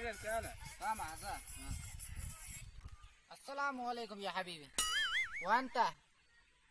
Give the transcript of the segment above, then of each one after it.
खैरियत क्या हाल है? काम आजा। अस्सलामु अलैकुम या हबीबी वअंता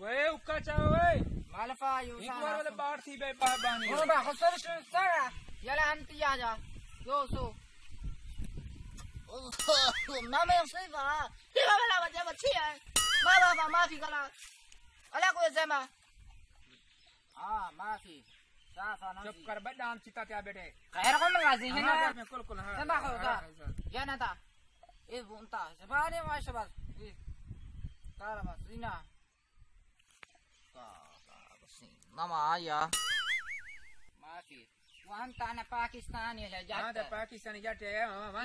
वे उक्का चाहो वे मालफा एक बार वाले बाहर थी बे बानी वो बा खसर सरा यला अंती आजा यो सो मामा यसिफा ये वाला वजह बच्ची है बाबा माफी कला अला कोई जमा हाँ माफी साफा ना चुप कर बे डांस चिता क्या बेटे खैर को मंगाजी है ना कुल हां चंदा होगा या ना था ये बुनता सबाने माशाबाद तारा मसीना का बस मामा आया माफी वहां ताना पाकिस्तानी है हां जाते पाकिस्तानी जाते हैं वहां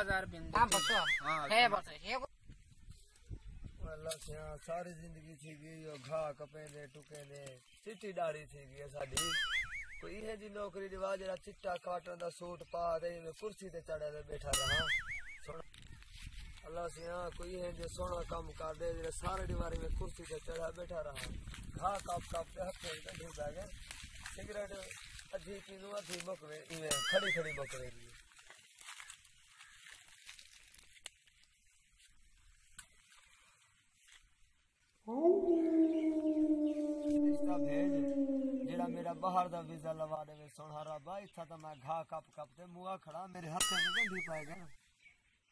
हजार बिन हां बस है बस है अल्लाह से सारी जिंदगी थी गई और घा कपे दे टुके दे चिट्टी दाढ़ी थी गई साडी कोई है जी नौकरी दिवा जरा चिट्टा काटन दा सूट पा दे मैं कुर्सी ते चढ़े ते बैठा रहा सुन अल्लाह से कोई है जो सोना काम कर दे जरा सारे दीवारी में कुर्सी ते चढ़ा बैठा रहा घा कप ते हाथ में ढूंढ गए सिगरेट अधी पीनू अधी बकवे इवे खड़ी बकवे रिश्ता भेज जेड़ा मेरा बाहर दा वीजा लवा दे सोनारा बा इथा तो मैं घा कप ते मुआ खड़ा मेरे हाथे में गंढी पाए गए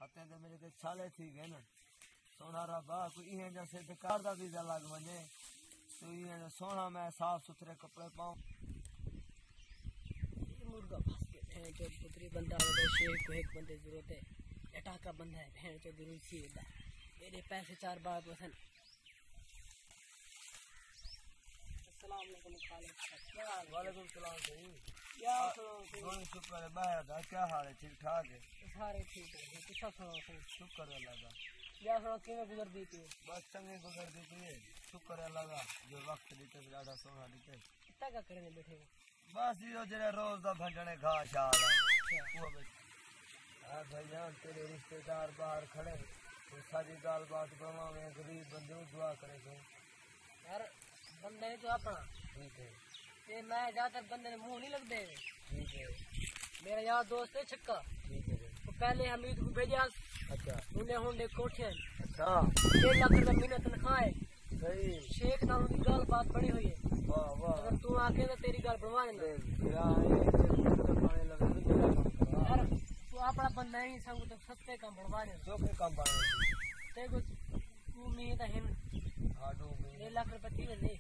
हाथे ते मेरे ते छाले थी गए ना सोनारा बा कोई इहे जैसे बेकार दा वीजा लग वने तो इहे सोना मैं साफ सुथरे कपड़े पाऊं मुर्गा फंस के भैन चोद पुत्री बंदा होता है शेख को एक बंदे जरूरत है एटा का बंदा है भैन चोद रूसी होता है मेरे पैसे 4 बार वसन अस्सलाम वालेकुम खालिद क्या हाल वालेकुम सलाम सही क्या सुनो शुक्र है बाहर दा क्या हाल है ठीक ठाक है सारे ठीक है किसा सुनो शुक्र है अल्लाह का या सुनो किਵੇਂ गुजर दी थी बस चंगे गुजर दी थी शुक्र है अल्लाह का जो वक्त देते ज्यादा सोना देते कितना का करने बैठे हो बस यो जरा रोज दा भंडने घा शाल वो बस हां भाईजान तेरे रिश्तेदार बाहर खड़े तो सारी गाल बात गवा में गरीब बंदे दुआ करे थे यार बंदे तो अपना ठीक है ये मैं ज्यादातर बंदे ने मुंह नहीं लगते ठीक है मेरा यार दोस्त है छक्का ठीक है तो पहले हमीद को भेजा अच्छा उन्हें होंडे कोठियां अच्छा 1.5 लाख रुपया महीना तनख्वाह है सही शेख नाम की गाल बात बड़ी हुई है वाह वाह अगर तू आके तो तेरी गाल बनवा देना पानी लगे यार तू अपना बंदा ही संग तो सस्ते काम बनवा देना चौके काम पानी देखो तू मैं तो हिम हाँ 1 लाख रुपया थी नहीं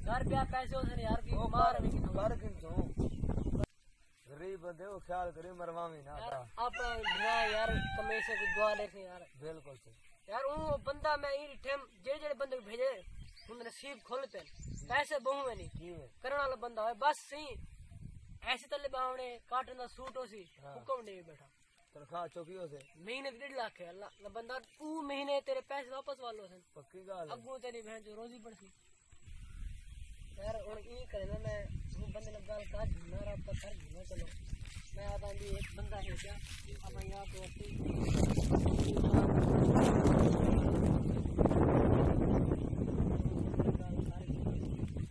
घर पे पैसे उसे यार की मार में की कर किन तो गरीब बंदे वो ख्याल करे मरवावी ना यार आप यार कमेसे की दुआ लेते यार बिल्कुल सही यार वो बंदा मैं ई टाइम जेड़े बंदे को भेजे उन नसीब खोलते पैसे बहु में नहीं करने वाला बंदा है बस सही ऐसे तले बावने काटन दा सूट हो सी हुक्म नहीं बैठा तनख्वाह चौकियों से महीने 1.5 लाख है अल्लाह बंदा तू महीने तेरे पैसे वापस वालो से पक्की गाल अगू तेरी बहन जो रोजी पड़सी यार और ये करे ना मैं वो बंदे ने गाल का झूना रात का कर झूना चलो मैं आता भी एक बंदा है क्या अब यहाँ तो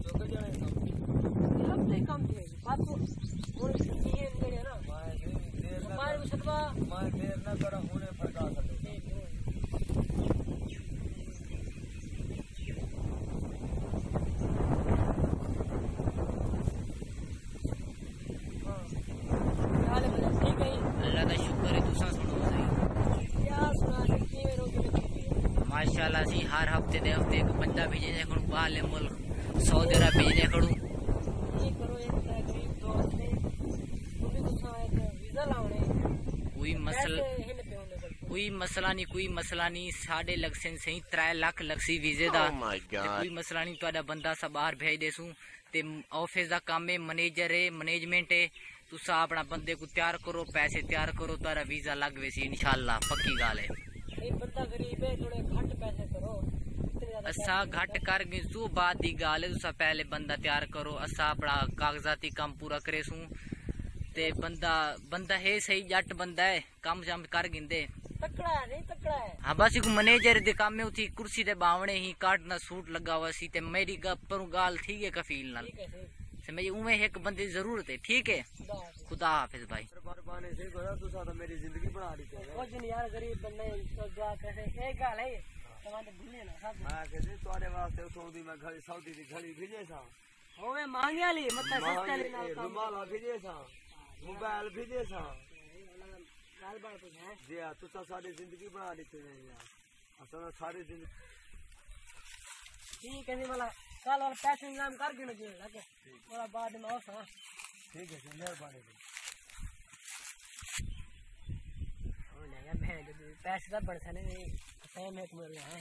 चौके जाने हफ्ते काम थे बात तो और ये मेरे ना मैं देर न करा होने फटा सकते माशाल्लाह सी हर हफ्ते दे हफ्ते एक बंदा भेजे ने खड़ू बाहर मुल्क सऊदी अरब भेजे खड़ू ये करो एक गरीब दोस्त ने उन्हें तो शायद वीजा लाने कोई मसला नहीं 1.5 लाख से सही 3 लाख लगसी वीजे दा कोई मसला नहीं तुहाडा बंदा सा बाहर भेज देसू ते ऑफिस दा काम है मैनेजर है मैनेजमेंट है तुसा अपना बंदे को तैयार करो पैसे तैयार करो तुहाडा वीजा लग वेसी इंशाल्लाह पक्की गाल है एक बंदा गरीब है थोड़े घट पैसे करो असा घट कर गिसू बाद दी गाल है तुसा पहले बंदा तैयार करो असा अपना कागजाती काम पूरा करे सू ते बंदा है सही जट बंदा है काम जाम कर गिंदे तकड़ा है नहीं तकड़ा है। हाँ बस एक मैनेजर दे काम में उठी कुर्सी दे बावणे ही काटना सूट लगा हुआ सी ते मेरी पर गाल ठीक है कफील नाल ठीक है सही समझ उमे एक बंदे की जरूरत है ठीक है खुदा हाफिज भाई बाने से करा तू सा मेरी जिंदगी बना दी है कुछ नहीं यार गरीब बंदे तो दुआ करे एक गाल है तमाम भूले ना सब मैं कहते तुम्हारे वास्ते उठोदी मैं घड़ी सऊदी दी घड़ी भेजे सा होवे मांगे ली मतलब सस्ता ली ना काम रुमाल भेजे सा मोबाइल भेजे सा गाल बात है जी हां तू सा सारी जिंदगी बना दी है यार असल सारी जिंदगी ठीक है जी वाला कल वाला पैसे इंतजाम कर गिन जी लगे वाला बाद में आओ सा ठीक है मेहरबानी पैसे का बढ़ता नहीं सही में मिल रहा है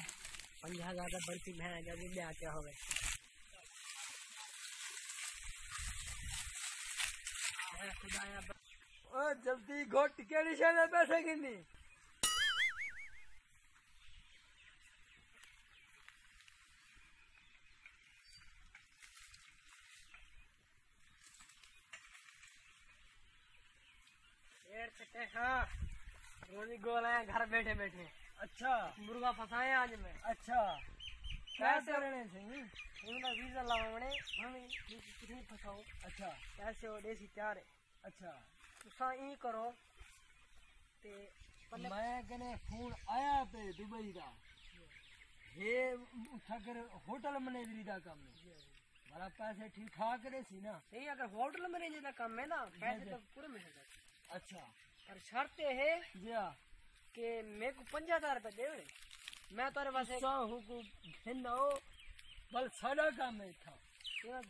50,000 का बढ़ती भैंस जब भी क्या हो गए खुदाया ओ जल्दी घोट केड़ी शे में पैसे गिनी हाँ रोजी गोल आया घर बैठे बैठे अच्छा मुर्गा फंसाए आज मैं अच्छा कैसे करने से इनका वीजा लावणे हमें कितनी फंसाओ अच्छा कैसे वो देसी तैयार है अच्छा तुसा ई करो ते मैं कने फोन आया पे दुबई का ये ठगर होटल मैनेजरी का काम है बड़ा पैसे ठीक ठाक करे सी ना नहीं अगर होटल मैनेजर का काम है ना पैसे तो पूरे मिल जाते अच्छा पर शर्त है जी हाँ कि मेरे को 50,000 रुपए देवे मैं तारे पास हो बल साड़ा काम है था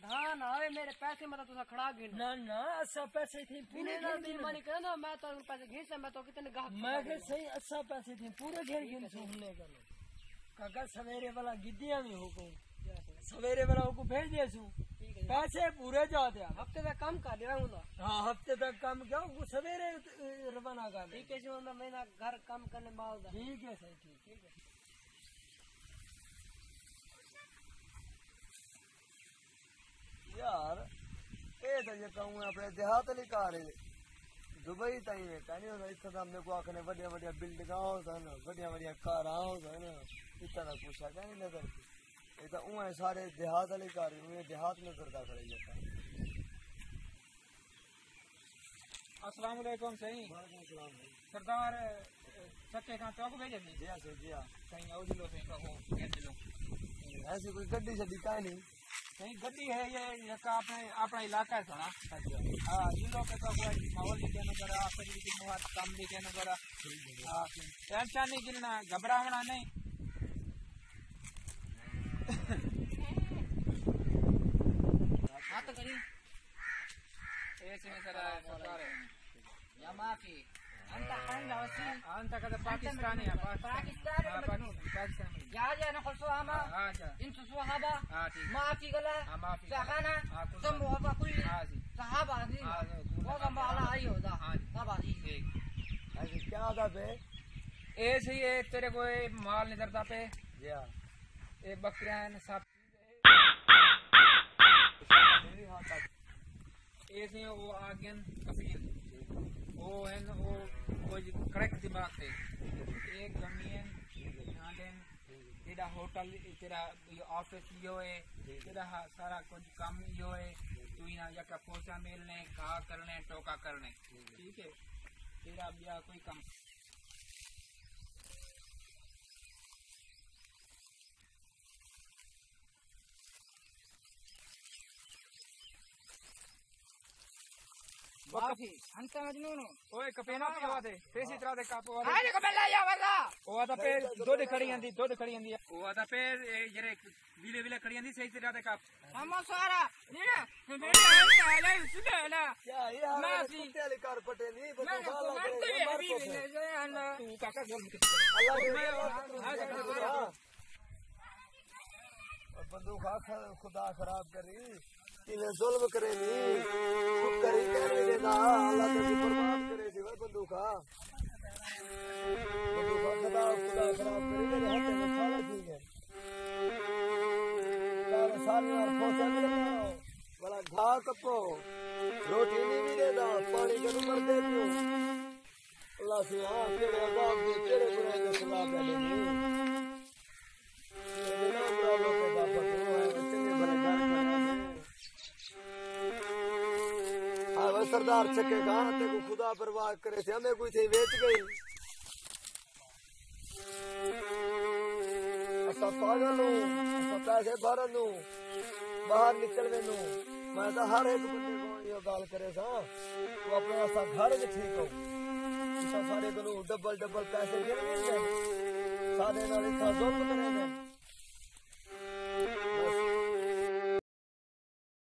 धान आवे मेरे पैसे मतलब तुसा खड़ा गिन ना ना अच्छा पैसे थे पूरे ना बेईमानी करे ना मैं तो पैसे घिस मैं तो कितने गाहक मैं के सही अच्छा पैसे थे पूरे घेर गिन सुनने का काका सवेरे वाला गिद्दियां में हुकुम सवेरे वाला हुकुम भेज दे सू पैसे पूरे जाते हैं हफ्ते तक काम कर दिया हूँ हाँ हफ्ते तक काम क्या वो सवेरे रवाना कर ठीक है मैं महीना घर काम करने माल दा ठीक है सही ठीक है यार ये तो ये कहूँ अपने देहात वाली कार है दुबई ताई में कहनी होता इतना तो हमने को आखने बढ़िया बढ़िया बिल्डिंग बढ़िया बढ़िया कार इतना पूछा कहनी नजर की ये तो उन्हें सारे देहात वाली कार उन्हें देहात में करता करे जाता अस्सलाम वालेकुम सही सरदार सच्चे का चौक भेजे थी जी हाँ जी हाँ सही आओ जिलो से कहो भेज लो ऐसी कोई गड्डी शड्डी का नहीं सही गड्डी है ये का अपना इलाका है थोड़ा हाँ जिलो के तो माहौल भी कहना करा आपकी भी मुहात काम भी कहना करा हाँ टेंशन नहीं गिरना घबरावना नहीं हाँ तो करी ऐसे में सर सरकार है या माफी अंत अंत का पाकिस्तानी है पाकिस्तान या ना खसो आमा हाँ जा इंसु सुहाबा हाँ ठीक माफी गला हाँ माफी सहाना हाँ कुल समूह कुल हाँ जी सहाबा जी हाँ जी वो का माला आई होता हाँ जी सहाबा जी ठीक ऐसे क्या आता पे ऐसे ही है तेरे को ये माल निकलता पे जी हाँ ये बकरियां सब ऐसे वो आगे कफील वो है ना वो करेक्ट दिमाग से एक जमीन तेरा होटल तेरा ऑफिस यो है तेरा सारा कुछ काम यो है तू यहाँ जाकर पोछा मेलने घा करने टोका करने ठीक है तेरा ब्याह कोई काम माफी अंत मजनून ओए कपेना पे आवा दे फेसी तरह दे काप आवा आए को बेला या वाला ओ आता पे दुध खड़ी आंदी दुध खड़ी आंदी ओ आता पे जरे विले विले खड़ी आंदी सही तरह दे काप हम सारा नीरा मेरे आले सुने ना क्या ये माफी कुत्ते वाली कार पटे नहीं तो मैं साला तो करे अभी तू काका गोल अल्लाह बंदूक खुदा खराब करी इन्हें जुल्म करे नहीं करी कहने देना अल्लाह तो बर्बाद करे थी भाई बंदूका खुदा खराब करे मेरे हाथ में साला ठीक है सारी नाल फोसे भी लगाओ वाला घा कपो रोटी नहीं भी देदा पानी कदू मर दे पियो अल्लाह से हां केड़े अजाब दे केड़े बुरे दे सलाह दे ले ये ना बुरा लोग का पतो है चंगे भले घर में आ सरदार चके का ते को खुदा परवाह करे से हमें कोई थे बेच गई असा पागल हूं असा पैसे भरन हूं बाहर निकलने नू मैं तो हर एक बंदे को ये गाल करे सा तो अपने असा घर में ठीक हो इसा सारे को डबल पैसे गिर गए सारे नाल इतना जुल्म करे